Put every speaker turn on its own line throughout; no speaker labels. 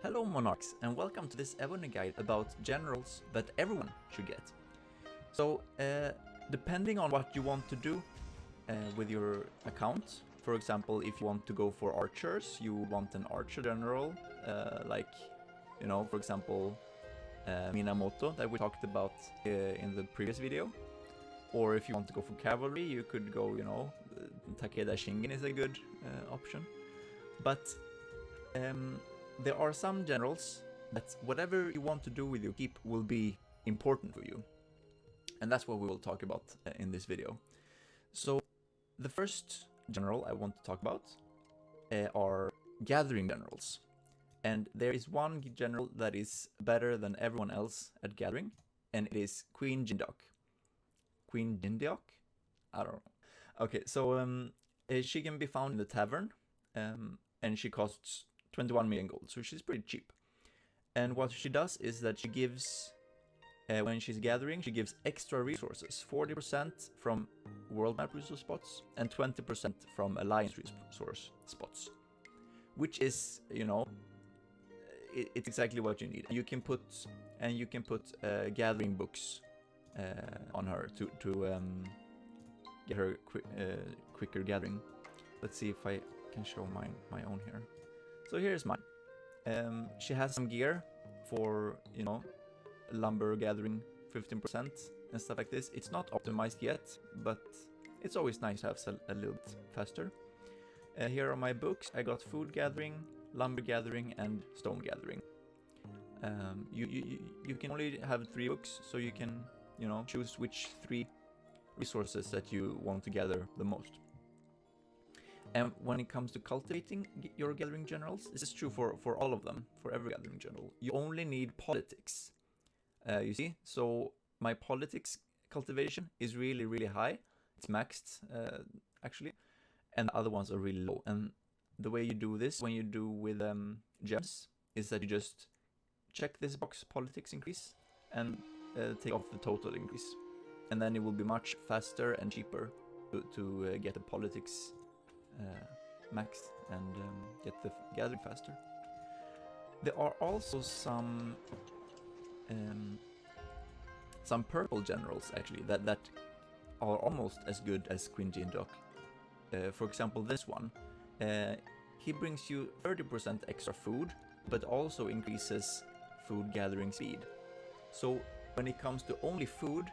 Hello Monarchs, and welcome to this Evony guide about generals that everyone should get. So, depending on what you want to do with your account, for example, if you want to go for archers, you want an archer general, like, you know, for example, Minamoto that we talked about in the previous video. Or if you want to go for cavalry, you could go, you know, Takeda Shingen is a good option. But there are some generals that whatever you want to do with your keep will be important for you. And that's what we will talk about in this video. So the first general I want to talk about are gathering generals. And there is one general that is better than everyone else at gathering, and it is Queen Jindok. Queen Jindok? I don't know. Okay, so she can be found in the tavern, and she costs 21 million gold, so she's pretty cheap. And what she does is that she gives, when she's gathering, she gives extra resources, 40% from world map resource spots and 20% from alliance resource spots, which is, you know, it's exactly what you need. You can put gathering books on her to get her quicker gathering. Let's see if I can show my own here. So here's mine. She has some gear for, you know, lumber gathering 15% and stuff like this. It's not optimized yet, but it's always nice to have a little bit faster. Here are my books. I got food gathering, lumber gathering, and stone gathering. You can only have 3 books, so you can, you know, choose which 3 resources that you want to gather the most. And when it comes to cultivating your gathering generals, this is true for all of them, for every gathering general. You only need politics. You see? So my politics cultivation is really, really high. It's maxed, actually. And the other ones are really low. And the way you do this, when you do with gems, is that you just check this box, politics increase, and take off the total increase. And then it will be much faster and cheaper to get the politics maxed and get the gathering faster. There are also some purple generals actually that are almost as good as Queen Jindok. For example, this one, he brings you 30% extra food, but also increases food gathering speed. So when it comes to only food,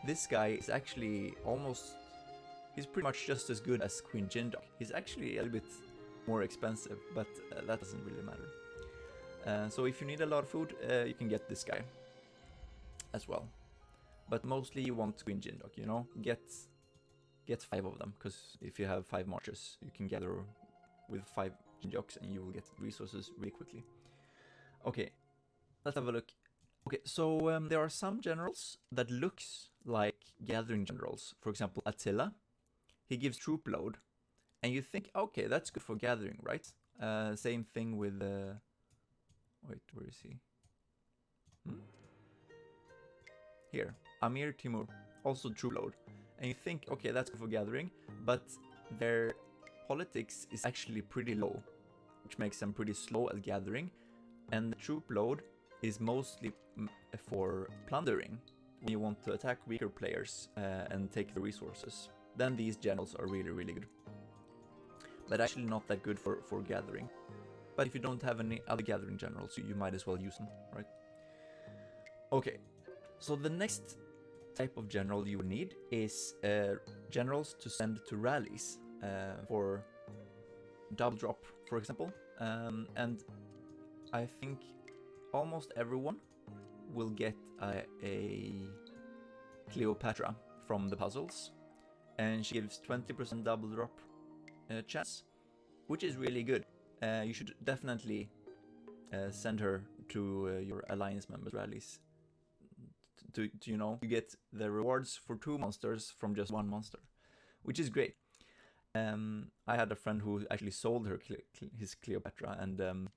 this guy is actually he's pretty much just as good as Queen Jindok. He's actually a little bit more expensive, but that doesn't really matter. So if you need a lot of food, you can get this guy as well. But mostly you want Queen Jindok, you know? Get 5 of them, because if you have 5 marches, you can gather with 5 Jindoks and you will get resources really quickly. Okay, let's have a look. Okay, so there are some generals that looks like gathering generals. For example, Attila. He gives troop load, and you think, okay, that's good for gathering, right? Same thing with, wait, where is he? Here, Amir Timur, also troop load. And you think, okay, that's good for gathering, but their politics is actually pretty low, which makes them pretty slow at gathering. And the troop load is mostly for plundering, when you want to attack weaker players and take the resources. Then these generals are really, really good. But actually not that good for gathering. But if you don't have any other gathering generals, you might as well use them, right? Okay, so the next type of general you need is generals to send to rallies for double drop, for example. And I think almost everyone will get a Cleopatra from the puzzles. And she gives 20% double drop chance, which is really good. You should definitely send her to your alliance members rallies. To you know, you get the rewards for 2 monsters from just 1 monster, which is great. I had a friend who actually sold her his Cleopatra, and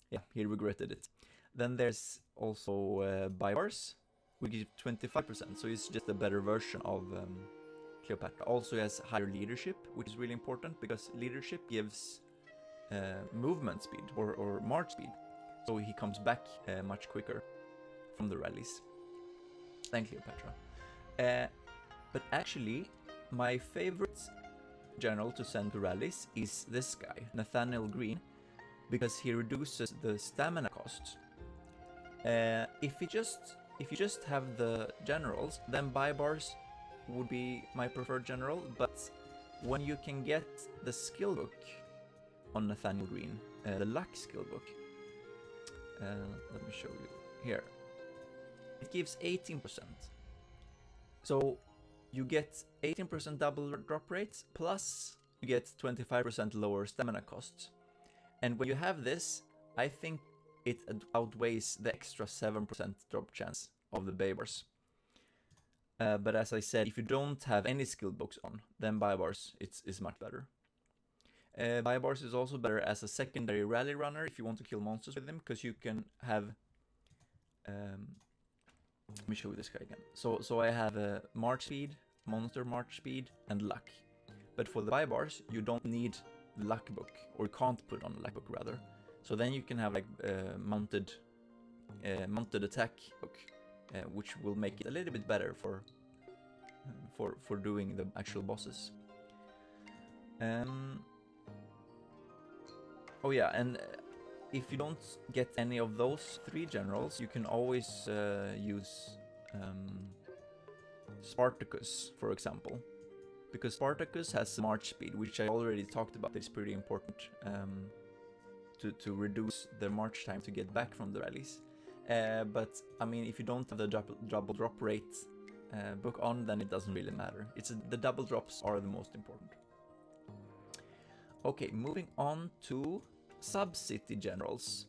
yeah, he regretted it. Then there's also Bybars, which gives 25%, so it's just a better version of Cleopatra. Also has higher leadership, which is really important because leadership gives movement speed or march speed. so he comes back much quicker from the rallies. Thank you, Petra. But actually, my favorite general to send to rallies is this guy, Nathaniel Green, because he reduces the stamina cost. If you just have the generals, then Baibars would be my preferred general, but when you can get the skill book on Nathaniel Green, the luck skill book, let me show you here, it gives 18%. So you get 18% double drop rates, plus you get 25% lower stamina costs. And when you have this, I think it outweighs the extra 7% drop chance of the Baibars. But as I said, if you don't have any skill books on, then Baibars is much better. Baibars is also better as a secondary rally runner if you want to kill monsters with him, because you can have... let me show you this guy again. So I have March Speed, Monster March Speed, and Luck. But for the Baibars, you don't need Luck book, or you can't put on Luck book rather. So then you can have like mounted attack book, which will make it a little bit better for doing the actual bosses. Oh yeah, and if you don't get any of those 3 generals, you can always use Spartacus, for example. Because Spartacus has March Speed, which I already talked about, is pretty important to reduce the march time to get back from the rallies. But I mean, if you don't have the double drop rate book on, then it doesn't really matter. The double drops are the most important. Okay, moving on to Subcity generals.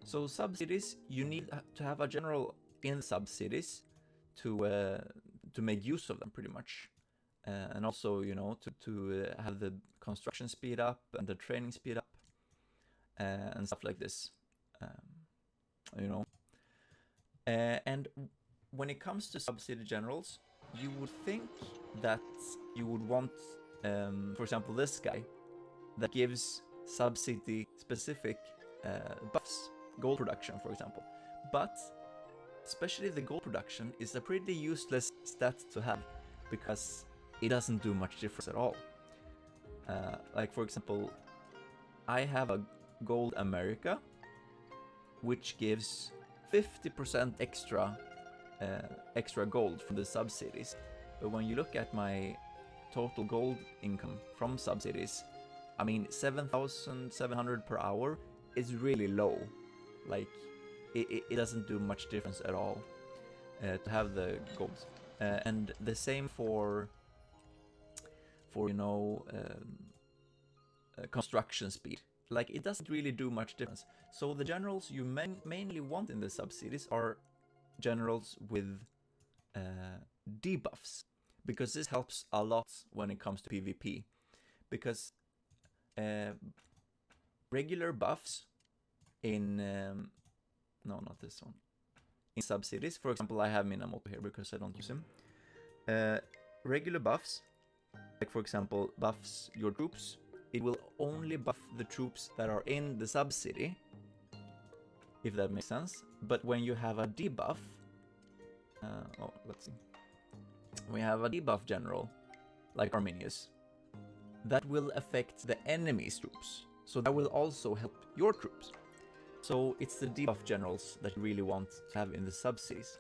So subcities, you need to have a general in subcities to make use of them pretty much. And also, you know, to have the construction speed up and the training speed up and stuff like this, you know. And when it comes to Subcity generals, you would think that you would want, for example, this guy that gives Subcity specific buffs, gold production, for example. But especially the gold production is a pretty useless stat to have, because it doesn't do much difference at all. Like for example, I have a Gold America, which gives 50% extra gold from the subcities. But when you look at my total gold income from subcities, I mean 7,700 per hour is really low. Like it doesn't do much difference at all to have the gold. And the same for you know, construction speed. Like it doesn't really do much difference. So the generals you mainly want in the subcities are generals with debuffs, because this helps a lot when it comes to PvP. Because regular buffs in no, not this one. In subcities, for example, I have Minamoto here because I don't use him. Regular buffs, like for example, buffs your troops. It will only buff the troops that are in the subcity, if that makes sense. But when you have a debuff, let's see. We have a debuff general, like Arminius, that will affect the enemy's troops. So that will also help your troops. So it's the debuff generals that you really want to have in the subcities.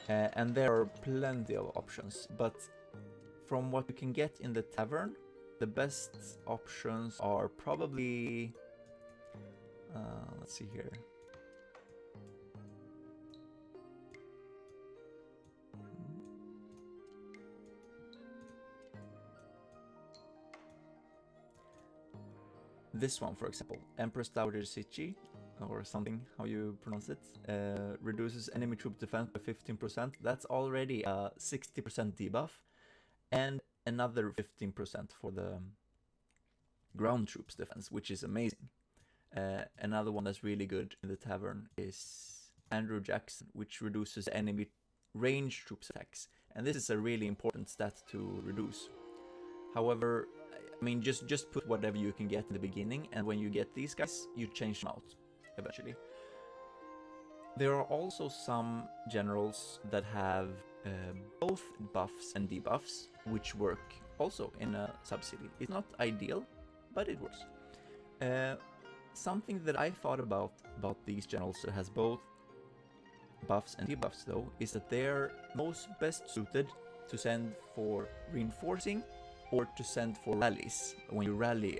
And there are plenty of options, but from what you can get in the tavern, the best options are probably, let's see here. This one, for example, Empress Dowager Sichi, or something, how you pronounce it, reduces enemy troop defense by 15%. That's already a 60% debuff, and another 15% for the ground troops defense, which is amazing. Another one that's really good in the tavern is Andrew Jackson, which reduces enemy range troops attacks, and this is a really important stat to reduce. However, I mean, just put whatever you can get in the beginning, and when you get these guys, you change them out eventually. There are also some generals that have both buffs and debuffs, which work also in a Subcity. It's not ideal, but it works. Something that I thought about these generals that has both buffs and debuffs though, is that they're most best suited to send for reinforcing or to send for rallies when you rally,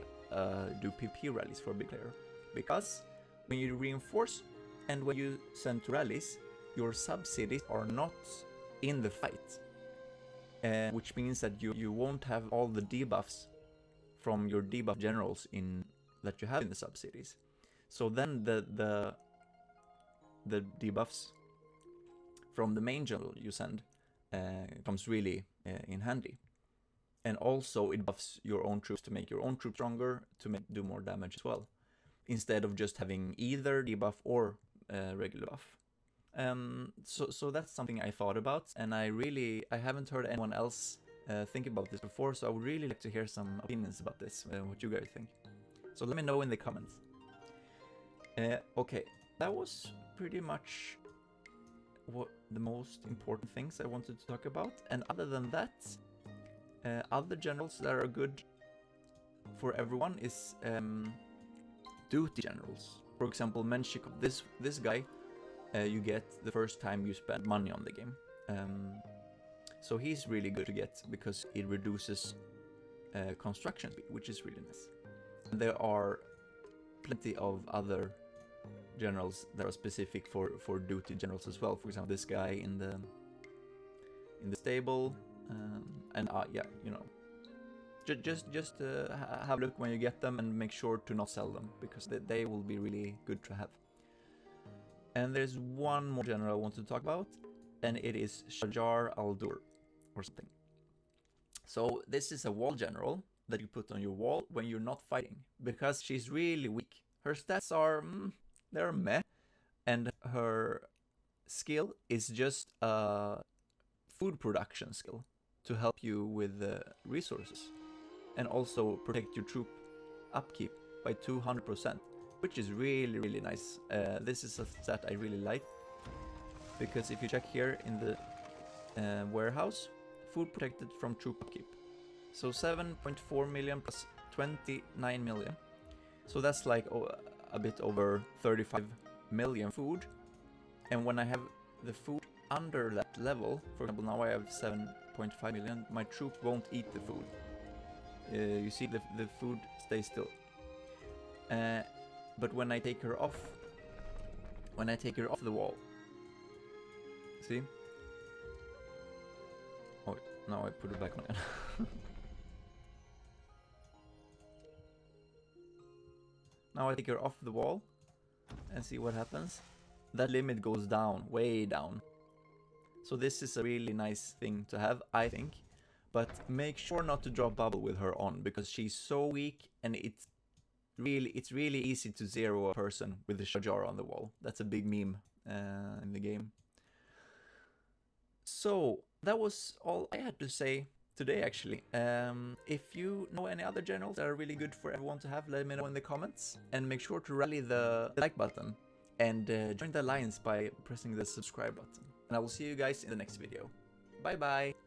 do PvP rallies for a big player. Because when you reinforce and when you send to rallies, your subcities are not in the fight, which means that you won't have all the debuffs from your debuff generals in that you have in the subcities. So then the debuffs from the main general you send comes really in handy. And also it buffs your own troops to make your own troops stronger, to do more damage as well, instead of just having either debuff or regular buff. So that's something I thought about, and I haven't heard anyone else think about this before, so I would really like to hear some opinions about this, what you guys think. So let me know in the comments. Okay, that was pretty much what the most important things I wanted to talk about, and other than that, other generals that are good for everyone is duty generals. For example, Menshikov, this guy you get the first time you spend money on the game. So he's really good to get because it reduces construction speed, which is really nice. And there are plenty of other generals that are specific for duty generals as well. For example, this guy in the stable, and yeah, you know, just have a look when you get them and make sure to not sell them, because they will be really good to have. And there's one more general I want to talk about, and it is Shajar al-Dur or something. So this is a wall general that you put on your wall when you're not fighting, because she's really weak. Her stats are they're meh, and her skill is just a food production skill to help you with the resources, and also protect your troop upkeep by 200%, which is really, really nice. This is a stat I really like, because if you check here in the warehouse, food protected from troop upkeep. So 7.4 million plus 29 million. So that's like a bit over 35 million food. And when I have the food under that level, for example, now I have 7.5 million, my troop won't eat the food. You see the food stays still. But when I take her off the wall, see? Oh, now I put it back on again. Now I take her off the wall and see what happens. That limit goes down, way down. So this is a really nice thing to have, I think. But make sure not to drop bubble with her on, because she's so weak, and it's really easy to zero a person with the Shajar on the wall. That's a big meme in the game. So that was all I had to say today, actually. If you know any other generals that are really good for everyone to have, let me know in the comments, and make sure to rally the like button and join the alliance by pressing the subscribe button. And I will see you guys in the next video. Bye bye!